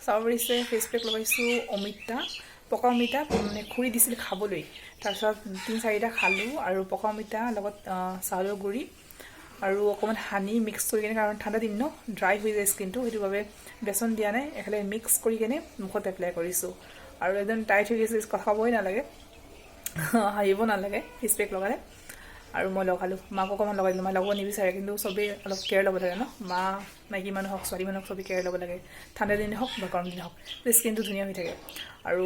চাব পাৰিছে face pack লগাইছোঁ অমিতা পকা অমিতা মানে খুৰি দিছিল খাবলৈ তাৰপিছত 3-4টা খালোঁ আৰু পকা অমিতা লগত চাউলৰ গুড়ি আৰু অকণমান হানি মিক্স কৰি কিনে কাৰণ ঠাণ্ডা দিন ন ড্ৰাই হৈ যায় স্কিনটো সেইটো বাবে বেচন দিয়া নাই এখালে মিক্স কৰি কিনে মুখত এপ্লাই কৰিছোঁ আৰু একদম টাইট হৈ গৈছে কথা ক'বই নালাগে হাঁহিব নালাগে ফেচ পেক লগালে আৰু মই লগালোঁ মাক অকণমান লগাই দিলোঁ মায়ে লগাব নিবিচাৰে কিন্তু চবেই অলপ কেয়াৰ ল'ব লাগে ন মা মাইকী মানুহ হওক ছোৱালী মানুহ চবেই কেয়াৰ ল'ব লাগে ঠাণ্ডা দিন হওক বা গৰম দিন হওক স্কিনটো ধুনীয়া হৈ থাকে আৰু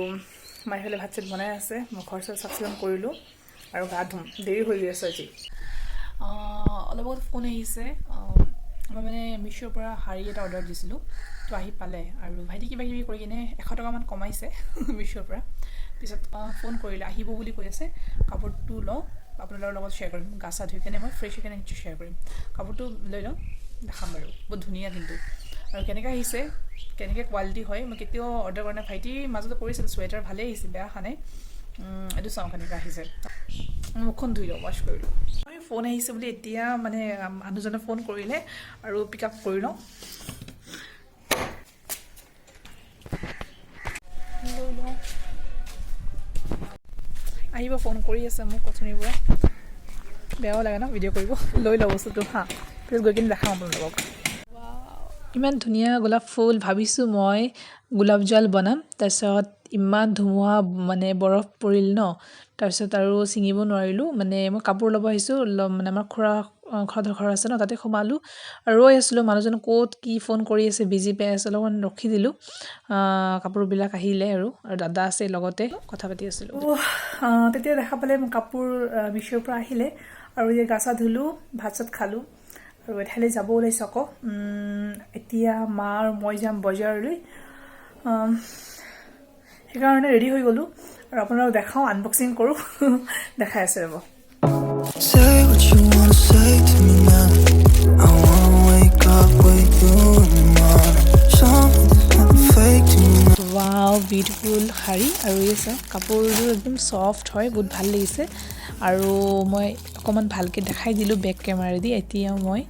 মায়ে ফালে ভাত চাত বনাই আছে মই ঘৰ চৰ চাফ চিকুণ কৰিলোঁ আৰু গা ধুম দেৰি হৈ গৈ আছে আজি অলপ আগত ফোন আহিছে মই মানে মিছোৰ পৰা শাৰী এটা অৰ্ডাৰ দিছিলোঁ তো আহি পালে আৰু ভাইটি কিবা কিবি কৰি কিনে 100 টকামান কমাইছে মিছোৰ পৰা পিছত ফোন কৰিলে আহিব বুলি কৈ আছে কাপোৰটো লওঁ আপোনালোকৰ লগত শ্বেয়াৰ কৰিম গা চা ধুই কিনে মই ফ্ৰেছ হৈ কিনে নিশ্চয় শ্বেয়াৰ কৰিম কাপোৰটো লৈ লওঁ দেখাম বাৰু বহুত ধুনীয়া কিন্তু আৰু কেনেকৈ আহিছে কেনেকৈ কোৱালিটি হয় মই কেতিয়াও অৰ্ডাৰ কৰা নাই ভাইটিৰ মাজতে কৰিছিলোঁ চুৱেটাৰ ভালেই আহিছে বেয়া অহা নাই এইটো চাওঁ কেনেকৈ আহিছে মুখখন ধুই লওঁ ৱাশ্ব কৰি লওঁ মই ফোন আহিছে বুলি এতিয়া মানে মানুহজনে ফোন কৰিলে আৰু পিক আপ কৰি লওঁ লৈ লওঁ আহিব ফোন কৰি আছে মোক কথনিৰ পৰা বেয়াও লাগে ন ভিডিঅ' কৰিব লৈ লওঁ বস্তুটো হা পিছত গৈ কিনে দেখাম আপোনালোকক ইমান ধুনীয়া গোলাপ ফুল ভাবিছোঁ মই গোলাপ জল বনাম তাৰপিছত ইমান ধুমুহা মানে বৰফ পৰিল ন তাৰপিছত আৰু ছিঙিব নোৱাৰিলোঁ মানে মই কাপোৰ ল'ব আহিছোঁ মানে আমাৰ খুৰাহঁতৰ ঘৰ আছে ন তাতে সোমালোঁ আৰু ৰৈ আছিলোঁ মানুহজন ক'ত কি ফোন কৰি আছে বিজি পাই আছে অলপমান ৰখি দিলোঁ কাপোৰবিলাক আহিলে আৰু দাদা আছে লগতে কথা পাতি আছিলোঁ তেতিয়া দেখা পালে মোৰ কাপোৰ মিছোৰ পৰা আহিলে আৰু এই গা চা ধুলোঁ ভাত চাত খালোঁ আৰু এঠাইলৈ যাব ওলাইছোঁ আকৌ এতিয়া মা আৰু মই যাম বজাৰলৈ সেইকাৰণে ৰেডি হৈ গ'লোঁ আৰু আপোনালোকক দেখাওঁ আনবক্সিং কৰোঁ দেখাই আছে ৰ'ব ৱাও বিউটিফুল শাৰী আৰু এই চাওক কাপোৰযোৰ একদম ছফ্ট হয় বহুত ভাল লাগিছে আৰু মই অকণমান ভালকৈ দেখাই দিলোঁ বেক কেমেৰাদি এতিয়া মই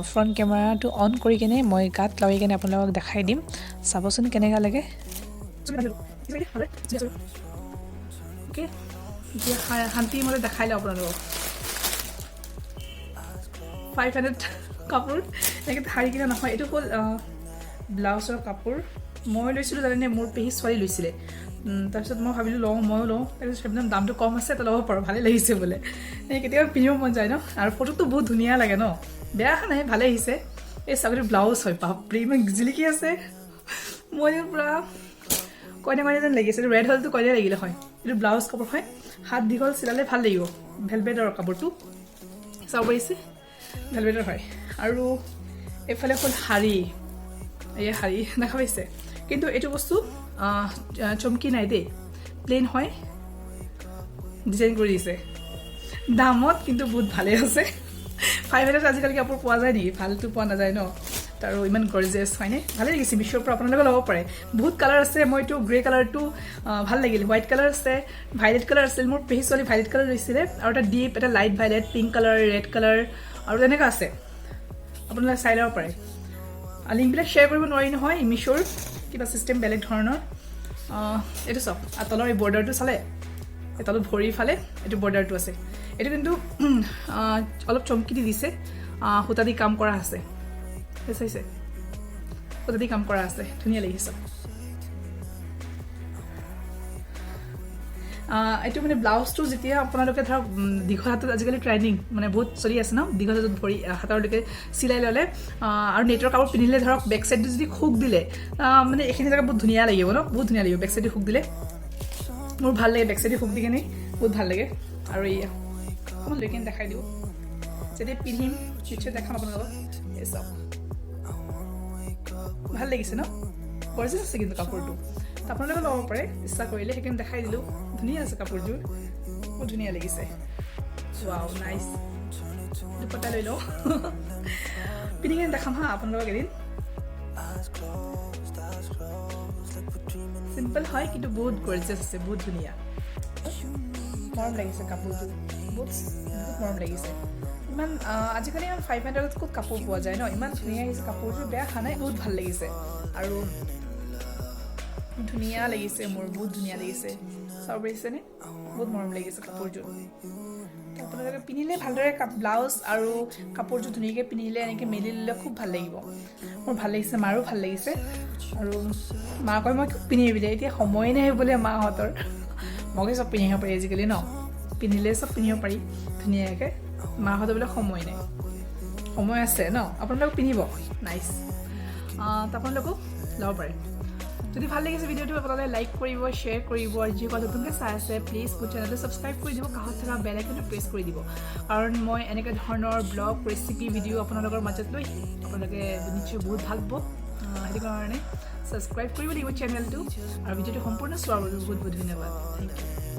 ফ্ৰণ্ট কেমেৰাটো অন কৰি কিনে মই গাত লগাই কিনে আপোনালোকক দেখাই দিম চাবচোন কেনেকুৱা লাগে অ'কে এতিয়া শান্তিমতে দেখাই লওঁ আপোনালোকক 500 কাপোৰ এনেকৈ শাৰী কিনা নহয় এইটো হ'ল ব্লাউজৰ কাপোৰ মই লৈছিলোঁ জানেনে মোৰ পেহী ছোৱালী লৈছিলে তাৰপিছত মই ভাবিলোঁ লওঁ ময়ো লওঁ তাৰপিছত একদম দামটো কম আছে তো ল'ব পাৰোঁ ভালেই লাগিছে বোলে কেতিয়াবা পিন্ধিব মন যায় ন আৰু ফটোটো বহুত ধুনীয়া লাগে ন বেয়া অহা নাই ভালেই আহিছে এই চাকৰিটো ব্লাউজ হয় বাপৰে ইমান জিলিকি আছে মই পূৰা কইনা কইনা যেন লাগিছে ৰেড হ'লটো কইনা লাগিলে হয় এইটো ব্লাউজ কাপোৰ হয় হাত দীঘল চিলালে ভাল লাগিব ভেলভেটৰ কাপোৰটো চাব পাৰিছে ভেলভেটৰ হয় আৰু এইফালে হ'ল শাৰী এই শাৰী দেখা পাইছে কিন্তু এইটো বস্তু চমকি নাই দেই প্লেইন হয় ডিজাইন কৰি দিছে দামত কিন্তু বহুত ভালেই আছে 500 আজিকালি কাপোৰ পোৱা যায় নেকি ভালটো পোৱা নাযায় ন আৰু ইমান গৰ্জিয়াছ হয়নে ভালেই লাগিছে মিছোৰ পৰা আপোনালোকে ল'ব পাৰে বহুত কালাৰ আছে মইতো গ্ৰে কালাৰটো ভাল লাগিল হোৱাইট কালাৰ আছে ভাইলেট কালাৰ আছিল মোৰ পেহী ছোৱালী ভাইলেট কালাৰ লৈছিলে আৰু এটা ডিপ এটা light violate pink colour red colour আৰু তেনেকুৱা আছে আপোনালোকে চাই ল'ব পাৰে লিংকবিলাক শ্বেয়াৰ কৰিব নোৱাৰি নহয় মিছোৰ কিবা চিষ্টেম বেলেগ ধৰণৰ এইটো চাওক আৰু তলৰ এই বৰ্ডাৰটো চালে এই তলত ভৰি ফালে এইটো বৰ্ডাৰটো আছে এইটো কিন্তু অলপ চমকি দি দিছে সূতা দি কাম কৰা আছে চাইছে সূতা দি কাম কৰা আছে ধুনীয়া লাগিছে এইটো মানে ব্লাউজটো যেতিয়া আপোনালোকে ধৰক দীঘল হাতত আজিকালি ট্ৰেণ্ডিং মানে বহুত চলি আছে ন দীঘল হাতত ভৰি হাতৰলৈকে চিলাই ল'লে আৰু নেটৰ কাপোৰ পিন্ধিলে ধৰক বেক চাইডটো যদি হুক দিলে মানে এইখিনি জেগা বহুত ধুনীয়া লাগিব ন বহুত ধুনীয়া লাগিব বেক চাইডে হুক দিলে মোৰ ভাল লাগে বেক চাইডে হুক দি কিনে বহুত ভাল লাগে আৰু এয়া অকণমান লৈ কিনে দেখাই দিওঁ যেতিয়া পিন্ধিম নিশ্চয় দেখাম আপোনালোকক এই চাওক ভাল লাগিছে ন গৰ্জিয়াছ আছে কিন্তু কাপোৰটো আপোনালোকে ল'ব পাৰে ইচ্ছা কৰিলে সেইকাৰণে দেখাই দিলোঁ ধুনীয়া আছে কাপোৰযোৰ বহুত ধুনীয়া লাগিছে ৱাও নাইচ দুপটা লৈ লওঁ পিন্ধি কিনে দেখাম হা আপোনালোকক এদিন চিম্পল হয় কিন্তু বহুত গৰ্জিয়াছ আছে বহুত ধুনীয়া মৰম লাগিছে কাপোৰযোৰ বহুত বহুত মৰম লাগিছে ইমান আজিকালি ইমান 500ত ক'ত কাপোৰ পোৱা যায় ন ইমান ধুনীয়া আহিছে কাপোৰযোৰ বেয়া খা নাই বহুত ভাল লাগিছে আৰু ধুনীয়া লাগিছে মোৰ বহুত ধুনীয়া লাগিছে চাব পাৰিছেনে বহুত মৰম লাগিছে কাপোৰযোৰ আপোনালোকে পিন্ধিলে ভালদৰে ব্লাউজ আৰু কাপোৰযোৰ ধুনীয়াকৈ পিন্ধিলে এনেকৈ মেলি ল'লে খুব ভাল লাগিব মোৰ ভাল লাগিছে মাৰো ভাল লাগিছে আৰু মা কয় মই পিন্ধিবি দে এতিয়া সময়ে নাই বোলে মাহঁতৰ মগে চব পিন্ধিব পাৰি আজিকালি ন পিন্ধিলে চব পিন্ধিব পাৰি ধুনীয়াকৈ মাহঁতৰ বোলে সময় নাই সময় আছে ন আপোনালোকক পিন্ধিব নাইচ আপোনালোকো ল'ব পাৰে যদি ভাল লাগিছে ভিডিঅ'টো আপোনালোকে লাইক কৰিব শ্বেয়াৰ কৰিব আৰু যিসকল নতুনকৈ চাই আছে প্লিজ মোৰ চেনেলটো ছাবস্ক্ৰাইব কৰি দিব কাষত থকা বেল আইকনটো প্ৰেছ কৰি দিব কাৰণ মই এনেকৈ ধৰণৰ ব্লগ ৰেচিপি ভিডিঅ' আপোনালোকৰ মাজত লৈ আপোনালোকে নিশ্চয় বহুত ভাল পাব সেইটো কাৰণে ছাবস্ক্ৰাইব কৰিব লাগিব চেনেলটো আৰু ভিডিঅ'টো সম্পূৰ্ণ চোৱাৰ বাবে বহুত বহুত ধন্যবাদ থেংক ইউ